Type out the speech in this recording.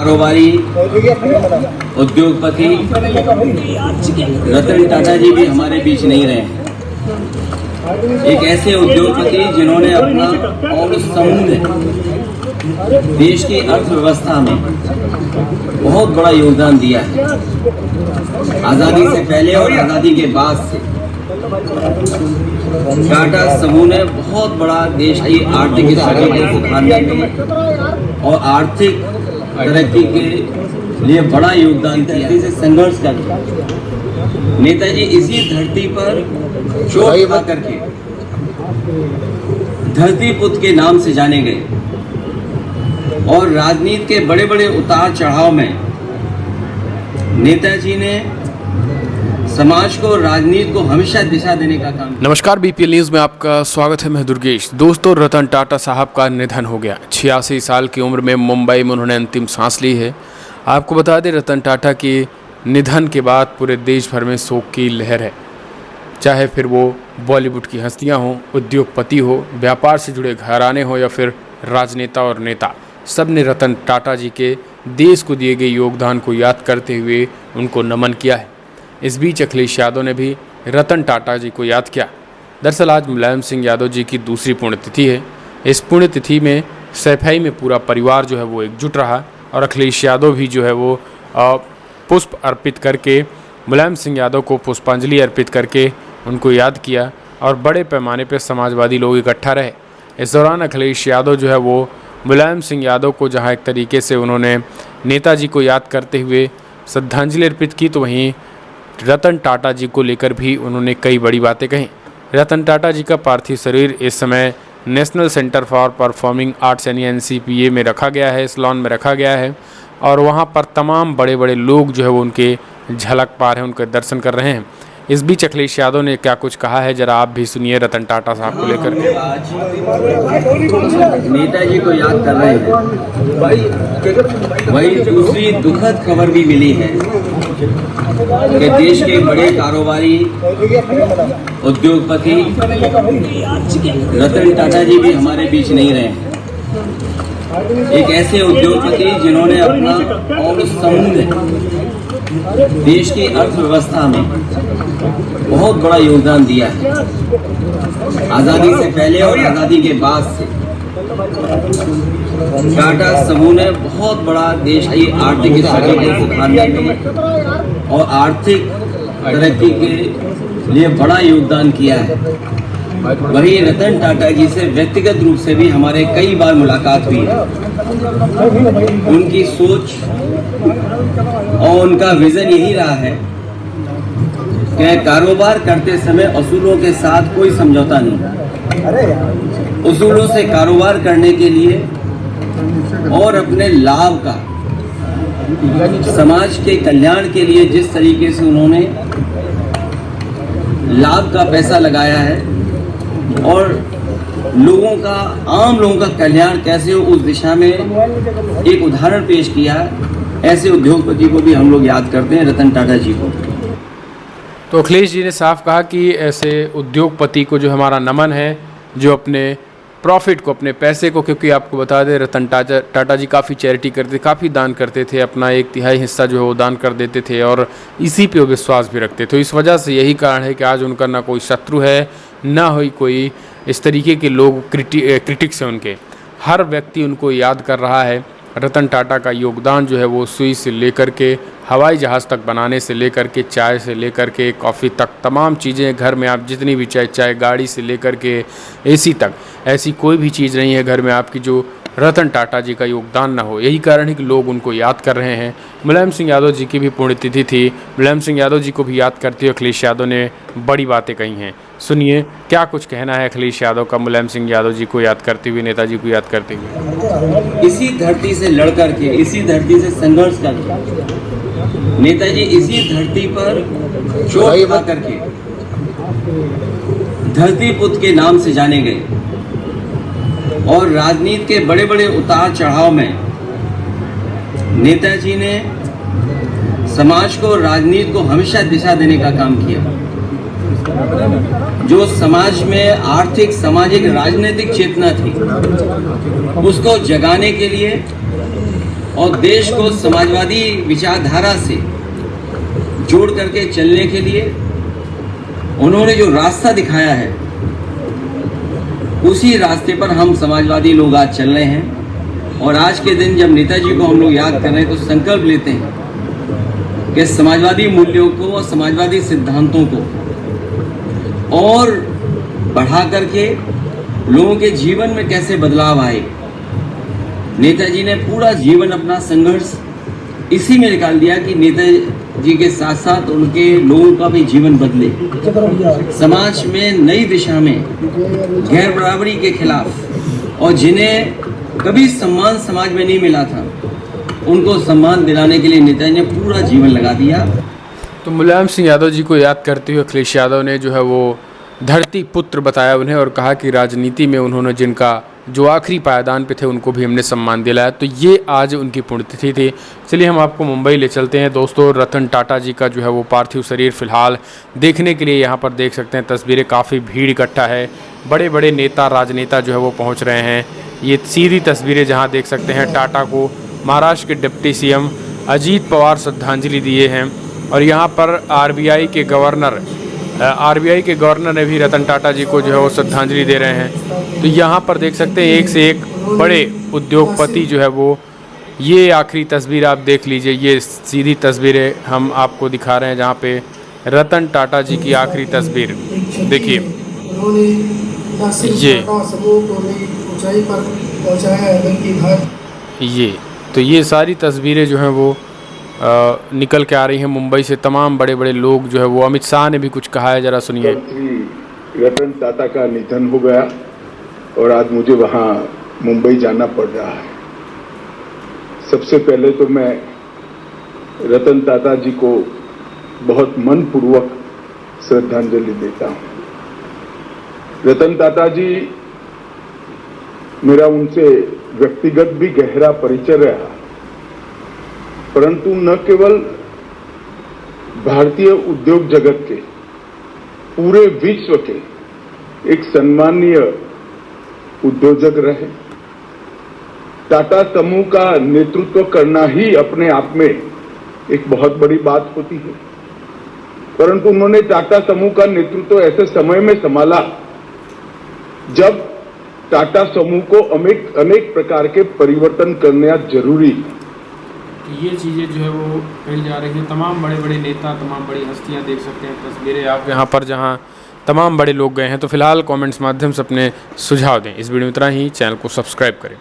कारोबारी उद्योगपति रतन टाटा जी भी हमारे बीच नहीं रहे। एक ऐसे उद्योगपति जिन्होंने अपना और समूह देश की अर्थव्यवस्था में बहुत बड़ा योगदान दिया है। आज़ादी से पहले और आज़ादी के बाद से टाटा समूह ने बहुत बड़ा देश की आर्थिक स्थिति को सुधारने में और आर्थिक तरक्की के लिए बड़ा योगदान किया। से संघर्ष करके नेताजी इसी धरती पर चोट खा करके धरती पुत्र के नाम से जाने गए और राजनीति के बड़े बड़े उतार चढ़ाव में नेताजी ने समाज को, राजनीति को हमेशा दिशा देने का काम। नमस्कार, बीपीएल न्यूज़ में आपका स्वागत है। मैं दुर्गेश। दोस्तों, रतन टाटा साहब का निधन हो गया। 86 साल की उम्र में मुंबई में उन्होंने अंतिम सांस ली है। आपको बता दें, रतन टाटा के निधन के बाद पूरे देश भर में शोक की लहर है। चाहे फिर वो बॉलीवुड की हस्तियाँ हों, उद्योगपति हो, व्यापार से जुड़े घराने हो या फिर राजनेता और नेता, सब ने रतन टाटा जी के देश को दिए गए योगदान को याद करते हुए उनको नमन किया है। इस बीच अखिलेश यादव ने भी रतन टाटा जी को याद किया। दरअसल आज मुलायम सिंह यादव जी की दूसरी पुण्यतिथि है। इस पुण्यतिथि में सैफई में पूरा परिवार जो है वो एकजुट रहा और अखिलेश यादव भी जो है वो पुष्प अर्पित करके, मुलायम सिंह यादव को पुष्पांजलि अर्पित करके उनको याद किया और बड़े पैमाने पर समाजवादी लोग इकट्ठा रहे। इस दौरान अखिलेश यादव जो है वो मुलायम सिंह यादव को जहाँ एक तरीके से उन्होंने नेताजी को याद करते हुए श्रद्धांजलि अर्पित की, तो वहीं रतन टाटा जी को लेकर भी उन्होंने कई बड़ी बातें कहीं। रतन टाटा जी का पार्थिव शरीर इस समय national centre for performing arts यानी NCPA में रखा गया है, इस लॉन में रखा गया है और वहाँ पर तमाम बड़े बड़े लोग जो है वो उनके झलक पा रहे हैं, उनके दर्शन कर रहे हैं। इस बीच अखिलेश यादव ने क्या कुछ कहा है, जरा आप भी सुनिए रतन टाटा साहब को लेकर के। आज नेताजी को याद कर रहे हैं। वही दूसरी दुखद खबर भी मिली है कि देश के बड़े कारोबारी उद्योगपति रतन टाटा जी भी हमारे बीच नहीं रहे। एक ऐसे उद्योगपति जिन्होंने अपना और समूह देश की अर्थव्यवस्था में बहुत बड़ा योगदान दिया है। आज़ादी से पहले और आज़ादी के बाद से टाटा समूह ने बहुत बड़ा देश की आर्थिक स्थिति को सुधारने में और आर्थिक तरक्की के लिए बड़ा योगदान किया है। वही रतन टाटा जी से व्यक्तिगत रूप से भी हमारे कई बार मुलाकात हुई है। उनकी सोच और उनका विजन यही रहा है कि कारोबार करते समय असूलों के साथ कोई समझौता नहीं। उसूलों से कारोबार करने के लिए और अपने लाभ का, समाज के कल्याण के लिए जिस तरीके से उन्होंने लाभ का पैसा लगाया है और लोगों का, आम लोगों का कल्याण कैसे हो, उस दिशा में एक उदाहरण पेश किया। ऐसे उद्योगपति को भी हम लोग याद करते हैं, रतन टाटा जी को। तो अखिलेश जी ने साफ कहा कि ऐसे उद्योगपति को जो हमारा नमन है, जो अपने प्रॉफिट को, अपने पैसे को, क्योंकि आपको बता दें रतन टाटा जी काफ़ी चैरिटी करते, काफ़ी दान करते थे, अपना 1/3 हिस्सा जो है वो दान कर देते थे और इसी पे वो विश्वास भी रखते थे। इस वजह से यही कारण है कि आज उनका ना कोई शत्रु है, ना ही कोई इस तरीके के लोग क्रिटिक्स हैं उनके। हर व्यक्ति उनको याद कर रहा है। रतन टाटा का योगदान जो है वो सुई से लेकर के हवाई जहाज़ तक बनाने से लेकर के, चाय से लेकर के कॉफ़ी तक, तमाम चीज़ें घर में आप जितनी भी चाहे गाड़ी से लेकर के AC तक, ऐसी कोई भी चीज़ नहीं है घर में आपकी जो रतन टाटा जी का योगदान ना हो। यही कारण है कि लोग उनको याद कर रहे हैं। मुलायम सिंह यादव जी की भी पुण्यतिथि थी। मुलायम सिंह यादव जी को भी याद करते हुए अखिलेश यादव ने बड़ी बातें कही हैं। सुनिए क्या कुछ कहना है अखिलेश यादव का मुलायम सिंह यादव जी को याद करते हुए, नेताजी को याद करते हुए। इसी धरती से लड़ करके, इसी धरती से संघर्ष करके नेताजी इसी धरती पर चोट खा करके धरती पुत्र के नाम से जाने गए और राजनीति के बड़े बड़े उतार चढ़ाव में नेताजी ने समाज को, राजनीति को हमेशा दिशा देने का काम किया। जो समाज में आर्थिक, सामाजिक, राजनीतिक चेतना थी, उसको जगाने के लिए और देश को समाजवादी विचारधारा से जोड़ करके चलने के लिए उन्होंने जो रास्ता दिखाया है, उसी रास्ते पर हम समाजवादी लोग आज चल रहे हैं। और आज के दिन जब नेताजी को हम लोग याद कर रहे हैं तो संकल्प लेते हैं कि समाजवादी मूल्यों को और समाजवादी सिद्धांतों को और बढ़ा करके लोगों के जीवन में कैसे बदलाव आए। नेताजी ने पूरा जीवन अपना संघर्ष इसी में निकाल दिया कि नेताजी के साथ साथ उनके लोगों का भी जीवन बदले, समाज में नई दिशा में गैर बराबरी के खिलाफ, और जिन्हें कभी सम्मान समाज में नहीं मिला था उनको सम्मान दिलाने के लिए नेताजी ने पूरा जीवन लगा दिया। तो मुलायम सिंह यादव जी को याद करते हुए अखिलेश यादव ने जो है वो धरती पुत्र बताया उन्हें, और कहा कि राजनीति में उन्होंने जिनका जो आखिरी पायदान पे थे उनको भी हमने सम्मान दिलाया। तो ये आज उनकी पुण्यतिथि थी। चलिए हम आपको मुंबई ले चलते हैं। दोस्तों, रतन टाटा जी का जो है वो पार्थिव शरीर फिलहाल देखने के लिए यहाँ पर देख सकते हैं तस्वीरें, काफ़ी भीड़ इकट्ठा है, बड़े बड़े नेता राजनेता जो है वो पहुँच रहे हैं। ये सीधी तस्वीरें जहाँ देख सकते हैं टाटा को महाराष्ट्र के डिप्टी सीएम अजीत पवार श्रद्धांजलि दिए हैं, और यहाँ पर आरबीआई के गवर्नर ने भी रतन टाटा जी को जो है वो श्रद्धांजलि दे रहे हैं। तो यहाँ पर देख सकते हैं एक से एक बड़े उद्योगपति जो है वो, ये आखिरी तस्वीर आप देख लीजिए, ये सीधी तस्वीरें हम आपको दिखा रहे हैं जहाँ पे रतन टाटा जी की आखिरी तस्वीर देखिए। ये सारी तस्वीरें जो हैं वो निकल के आ रही हैं मुंबई से। तमाम बड़े बड़े लोग जो है वो, अमित शाह ने भी कुछ कहा है, जरा सुनिए। रतन टाटा का निधन हो गया और आज मुझे वहाँ मुंबई जाना पड़ रहा है। सबसे पहले तो मैं रतन टाटा जी को बहुत मनपूर्वक श्रद्धांजलि देता हूँ। रतन टाटा जी, मेरा उनसे व्यक्तिगत भी गहरा परिचय रहा, परंतु न केवल भारतीय उद्योग जगत के, पूरे विश्व के एक सम्मानीय उद्योजक रहे। टाटा समूह का नेतृत्व करना ही अपने आप में एक बहुत बड़ी बात होती है, परंतु उन्होंने टाटा समूह का नेतृत्व ऐसे समय में संभाला जब टाटा समूह को अनेक प्रकार के परिवर्तन करना जरूरी है। ये चीज़ें जो है वो कही जा रही हैं। तमाम बड़े बड़े नेता, तमाम बड़ी हस्तियां देख सकते हैं तस्वीरें आप यहाँ पर, जहाँ तमाम बड़े लोग गए हैं। तो फिलहाल कमेंट्स माध्यम से अपने सुझाव दें। इस वीडियो में इतना ही। चैनल को सब्सक्राइब करें।